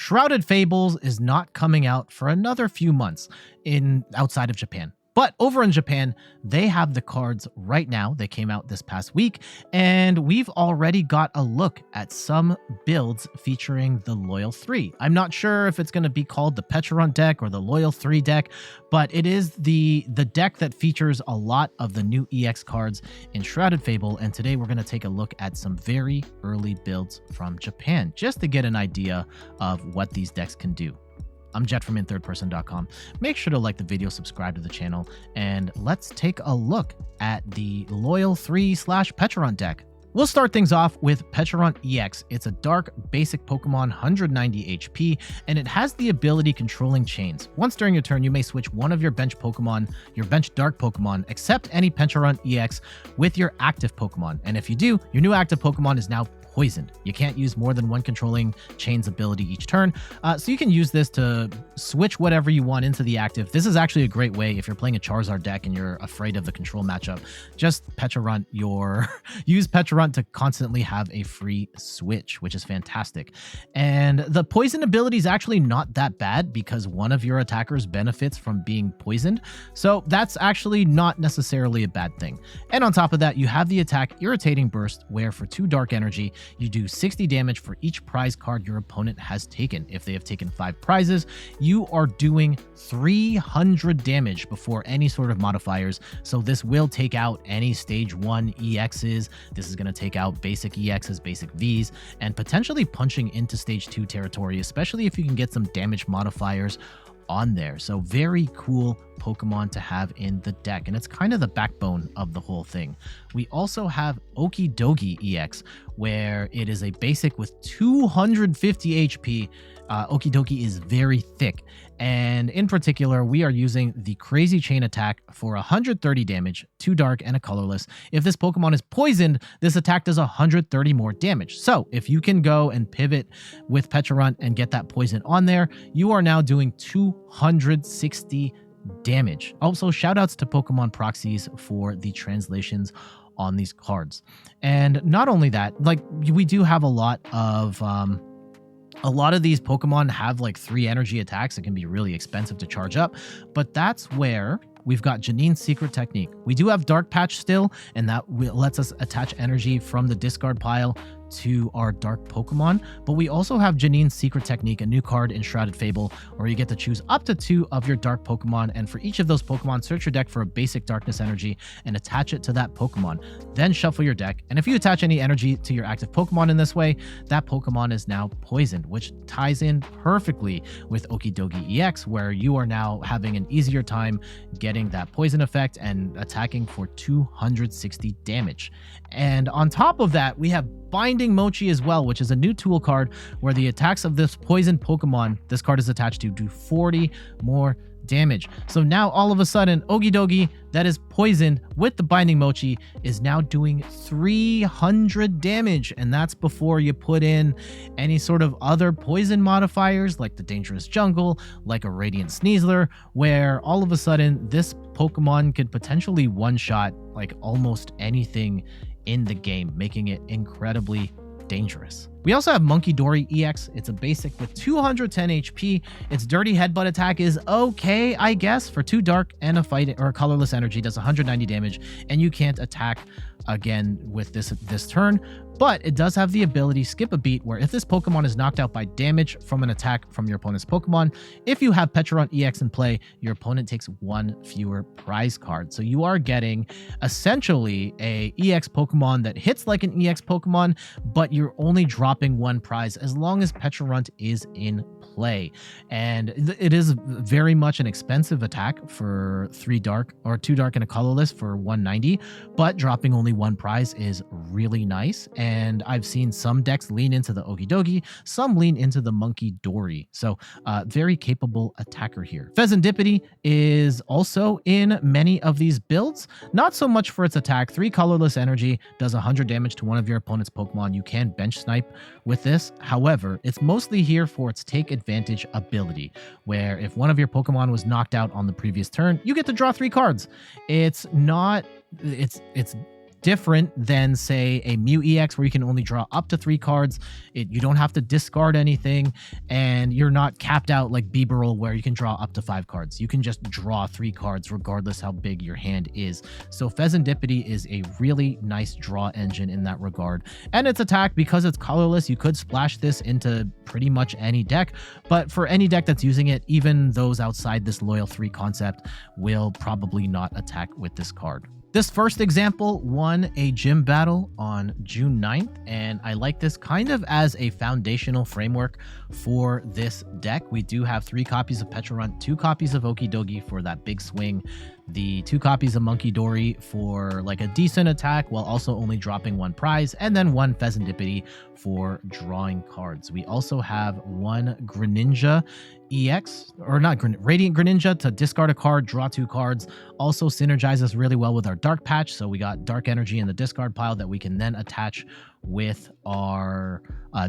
Shrouded Fables is not coming out for another few months outside of Japan. But over in Japan, they have the cards right now. They came out this past week, and we've already got a look at some builds featuring the Loyal 3. I'm not sure if it's going to be called the Pecharunt deck or the Loyal 3 deck, but it is the deck that features a lot of the new EX cards in Shrouded Fable, and today we're going to take a look at some very early builds from Japan, just to get an idea of what these decks can do. I'm Jet from inthirdperson.com. Make sure to like the video, subscribe to the channel, and let's take a look at the Loyal 3/Pecharunt deck. We'll start things off with Pecharunt EX. It's a dark basic Pokemon, 190 HP, and it has the ability controlling chains. Once during your turn, you may switch one of your bench Pokemon, your bench dark Pokemon, except any Pecharunt EX with your active Pokemon. And if you do, your new active Pokemon is now poisoned. You can't use more than one controlling chains ability each turn, so you can use this to switch whatever you want into the active. This is actually a great way if you're playing a Charizard deck and you're afraid of the control matchup. Just Pecharunt use Pecharunt to constantly have a free switch, which is fantastic. And the poison ability is actually not that bad because one of your attackers benefits from being poisoned, so that's actually not necessarily a bad thing. And on top of that, you have the attack Irritating Burst, where for 2 dark energy, you do 60 damage for each prize card your opponent has taken. If they have taken 5 prizes, you are doing 300 damage before any sort of modifiers. So this will take out any stage 1 EXs. This is going to take out basic EXs, basic Vs, and potentially punching into stage 2 territory, especially if you can get some damage modifiers on there. So very cool Pokemon to have in the deck, and it's kind of the backbone of the whole thing. We also have Okidogi EX, where it is a basic with 250 HP. Okidogi is very thick, and in particular, we are using the Crazy Chain attack for 130 damage, 2 dark and a colorless. If this Pokemon is poisoned, this attack does 130 more damage. So if you can go and pivot with Pecharunt and get that poison on there, you are now doing 260 damage. Also, shoutouts to Pokemon Proxies for the translations on these cards. And not only that, like, we do have a lot of these Pokemon have like 3 energy attacks. It can be really expensive to charge up, but that's where we've got Janine's Secret Technique. We do have Dark Patch still, and that lets us attach energy from the discard pile to our dark Pokemon, but we also have Janine's Secret Technique, a new card in Shrouded Fable, where you get to choose up to 2 of your dark Pokemon, and for each of those Pokemon, search your deck for a basic darkness energy and attach it to that Pokemon. Then shuffle your deck, and if you attach any energy to your active Pokemon in this way, that Pokemon is now poisoned, which ties in perfectly with Okidogi EX, where you are now having an easier time getting that poison effect and attacking for 260 damage. And on top of that, we have Binding Mochi as well, which is a new tool card where the attacks of this poison Pokemon this card is attached to do 40 more damage. So now all of a sudden, Okidogi that is poisoned with the Binding Mochi is now doing 300 damage, and that's before you put in any sort of other poison modifiers like the Dangerous Jungle, like a Radiant Sneasler, where all of a sudden this Pokemon could potentially one-shot like almost anything in the game, making it incredibly dangerous. We also have Munkidori EX. It's a basic with 210 HP. Its Dirty Headbutt attack is okay, I guess. For 2 dark and a fight or a colorless energy, does 190 damage, and you can't attack again with this turn. But it does have the ability Skip a Beat, where if this Pokemon is knocked out by damage from an attack from your opponent's Pokemon, if you have Pecharunt EX in play, your opponent takes 1 fewer prize card. So you are getting essentially a EX Pokemon that hits like an EX Pokemon, but you're only dropping 1 prize as long as Pecharunt is in play. And it is very much an expensive attack for 3 dark or 2 dark and a colorless for 190, but dropping only 1 prize is really nice. And I've seen some decks lean into the Okidogi, some lean into the Munkidori. So very capable attacker here. Fezandipiti is also in many of these builds, not so much for its attack. 3 colorless energy, does 100 damage to one of your opponent's Pokemon. You can bench snipe with this. However, it's mostly here for its Take Advantage ability, where if one of your Pokemon was knocked out on the previous turn, you get to draw 3 cards. It's not, it's different than, say, a Mew EX where you can only draw up to 3 cards. You don't have to discard anything, and you're not capped out like Bibarel where you can draw up to 5 cards. You can just draw 3 cards regardless how big your hand is. So Fezandipiti is a really nice draw engine in that regard. And its attack, because it's colorless, you could splash this into pretty much any deck, but for any deck that's using it, even those outside this Loyal 3 concept will probably not attack with this card. This first example won a gym battle on June 9th, and I like this kind of as a foundational framework for this deck. We do have 3 copies of Pecharunt, 2 copies of Okidogi for that big swing, the 2 copies of Munkidori for like a decent attack while also only dropping 1 prize, and then 1 Fezandipiti for drawing cards. We also have 1 Greninja EX, or not, Radiant Greninja to discard a card, draw 2 cards. Also synergizes really well with our Dark Patch, so we got Dark Energy in the discard pile that we can then attach with our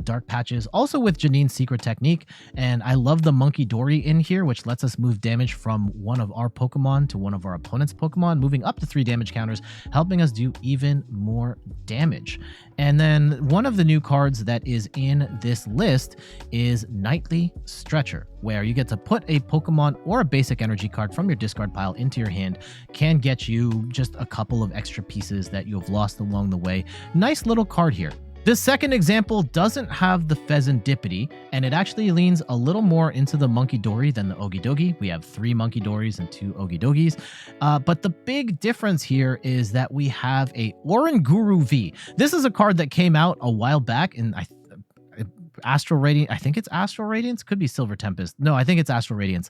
Dark Patches, also with Janine's Secret Technique. And I love the Munkidori in here, which lets us move damage from one of our Pokemon to one of our opponent's Pokemon, moving up to 3 damage counters, helping us do even more damage. And then one of the new cards that is in this list is Nightly Stretcher, where you get to put a Pokemon or a basic energy card from your discard pile into your hand. Can get you just a couple of extra pieces that you have lost along the way. Nice little card here. This second example doesn't have the Fezandipiti, and it actually leans a little more into the Munkidori than the Okidogi. We have 3 Munkidoris and 2 Okidogis. But the big difference here is that we have a Oranguru V. This is a card that came out a while back, and Astral Radiance, I think it's Astral Radiance, could be Silver Tempest. No, I think it's Astral Radiance,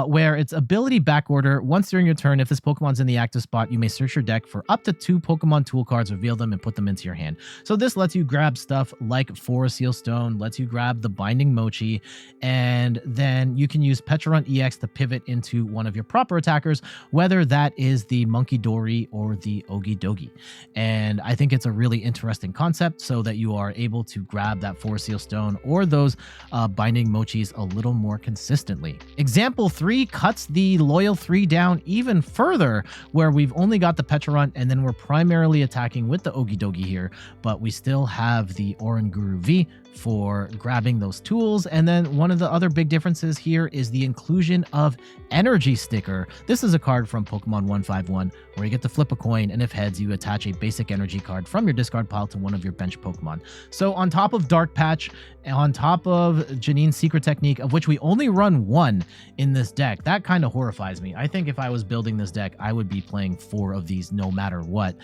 where its ability backorder. Once during your turn, if this Pokemon's in the active spot, you may search your deck for up to 2 Pokemon tool cards, reveal them, and put them into your hand. So this lets you grab stuff like Forest Seal Stone, lets you grab the Binding Mochi, and then you can use Pecharunt EX to pivot into one of your proper attackers, whether that is the Munkidori or the Okidogi. And I think it's a really interesting concept so that you are able to grab that Forest Seal Stone or those Binding Mochis a little more consistently. Example 3 cuts the Loyal 3 down even further, where we've only got the Pecharunt and then we're primarily attacking with the Okidogi here, but we still have the Oranguru V for grabbing those tools. And then one of the other big differences here is the inclusion of Energy Sticker. This is a card from Pokemon 151 where you get to flip a coin, and if heads, you attach a basic energy card from your discard pile to one of your bench Pokemon. So on top of Dark Patch, on top of Janine's Secret Technique, of which we only run 1 in this deck, that kind of horrifies me. I think if I was building this deck, I would be playing 4 of these no matter what.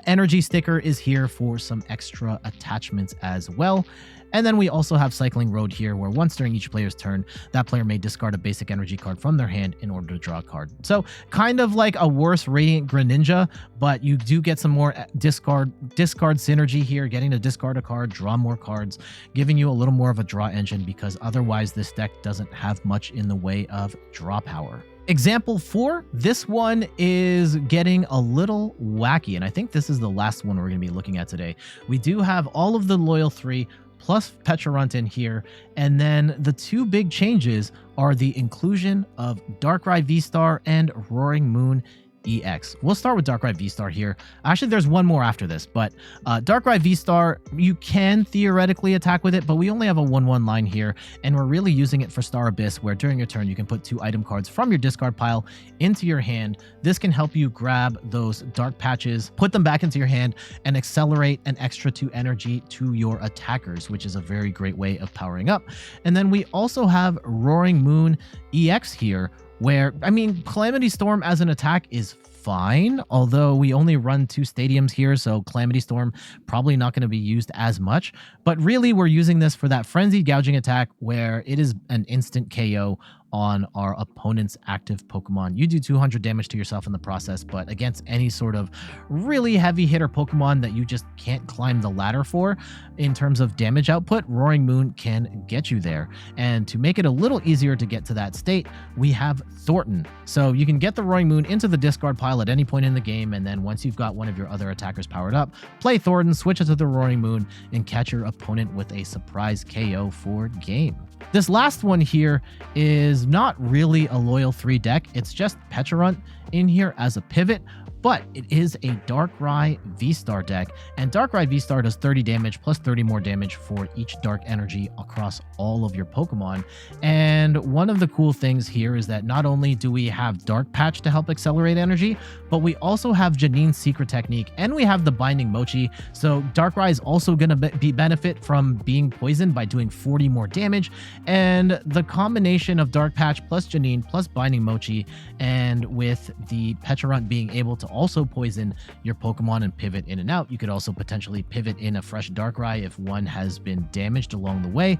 Energy Sticker is here for some extra attachments as well. And then we also have Cycling Road here, where once during each player's turn, that player may discard a basic energy card from their hand in order to draw a card. So kind of like a worse Radiant Greninja, but you do get some more discard synergy here, getting to discard a card, draw more cards, giving you a little more of a draw engine, because otherwise this deck doesn't have much in the way of draw power. Example 4, this one is getting a little wacky, and I think this is the last one we're going to be looking at today. We do have all of the Loyal 3 plus Pecharunt in here, and then the 2 big changes are the inclusion of Darkrai V-Star and Roaring Moon EX. We'll start with Darkrai V-Star here. Actually, there's one more after this, but Darkrai V-Star, you can theoretically attack with it, but we only have a 1/1 line here, and we're really using it for Star Abyss, where during your turn, you can put 2 item cards from your discard pile into your hand. This can help you grab those Dark Patches, put them back into your hand, and accelerate an extra 2 energy to your attackers, which is a very great way of powering up. And then we also have Roaring Moon EX here, where, I mean, Calamity Storm as an attack is fine, although we only run 2 stadiums here, so Calamity Storm probably not going to be used as much. But really, we're using this for that Frenzied Gouging attack, where it is an instant KO on our opponent's active Pokemon. You do 200 damage to yourself in the process, but against any sort of really heavy hitter Pokemon that you just can't climb the ladder for in terms of damage output, Roaring Moon can get you there. And to make it a little easier to get to that state, we have Thornton. So you can get the Roaring Moon into the discard pile at any point in the game, and then once you've got one of your other attackers powered up, play Thornton, switch it to the Roaring Moon, and catch your opponent with a surprise KO for game. This last one here is not really a Loyal 3 deck. It's just Pecharunt in here as a pivot, but it is a Darkrai V-Star deck, and Darkrai V-Star does 30 damage plus 30 more damage for each dark energy across all of your Pokemon. And one of the cool things here is that not only do we have Dark Patch to help accelerate energy, but we also have Janine's Secret Technique, and we have the Binding Mochi. So Darkrai is also going to be benefit from being poisoned by doing 40 more damage, and the combination of Dark Patch plus Janine plus Binding Mochi, and with the Pecharunt being able to also poison your Pokemon and pivot in and out. You could also potentially pivot in a fresh Darkrai if one has been damaged along the way.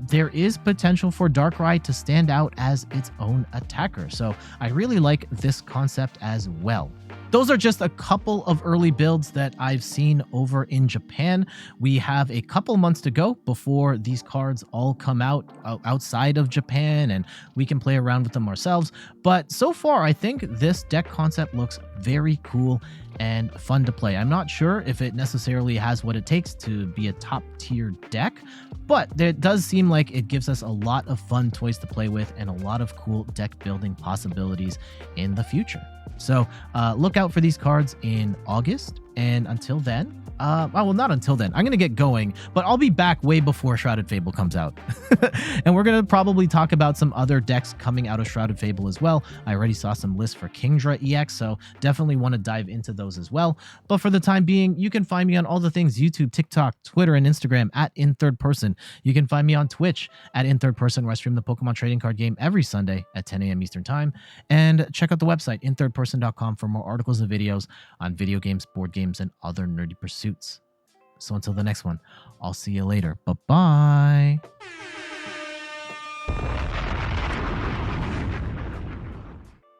There is potential for Darkrai to stand out as its own attacker. So I really like this concept as well. Those are just a couple of early builds that I've seen over in Japan. We have a couple months to go before these cards all come out outside of Japan, and we can play around with them ourselves. But so far, I think this deck concept looks very cool and fun to play. I'm not sure if it necessarily has what it takes to be a top tier deck, but it does seem like it gives us a lot of fun toys to play with and a lot of cool deck building possibilities in the future. So look out for these cards in August. And until then, well, not until then. I'm going to get going, but I'll be back way before Shrouded Fable comes out. And we're going to probably talk about some other decks coming out of Shrouded Fable as well. I already saw some lists for Kingdra EX, so definitely want to dive into those as well. But for the time being, you can find me on all the things: YouTube, TikTok, Twitter, and Instagram at In Third Person. You can find me on Twitch at In Third Person, where I stream the Pokemon trading card game every Sunday at 10 a.m. Eastern Time. And check out the website, inthirdperson.com, for more articles and videos on video games, board games, and other nerdy pursuits. So until the next one, I'll see you later. Bye-bye.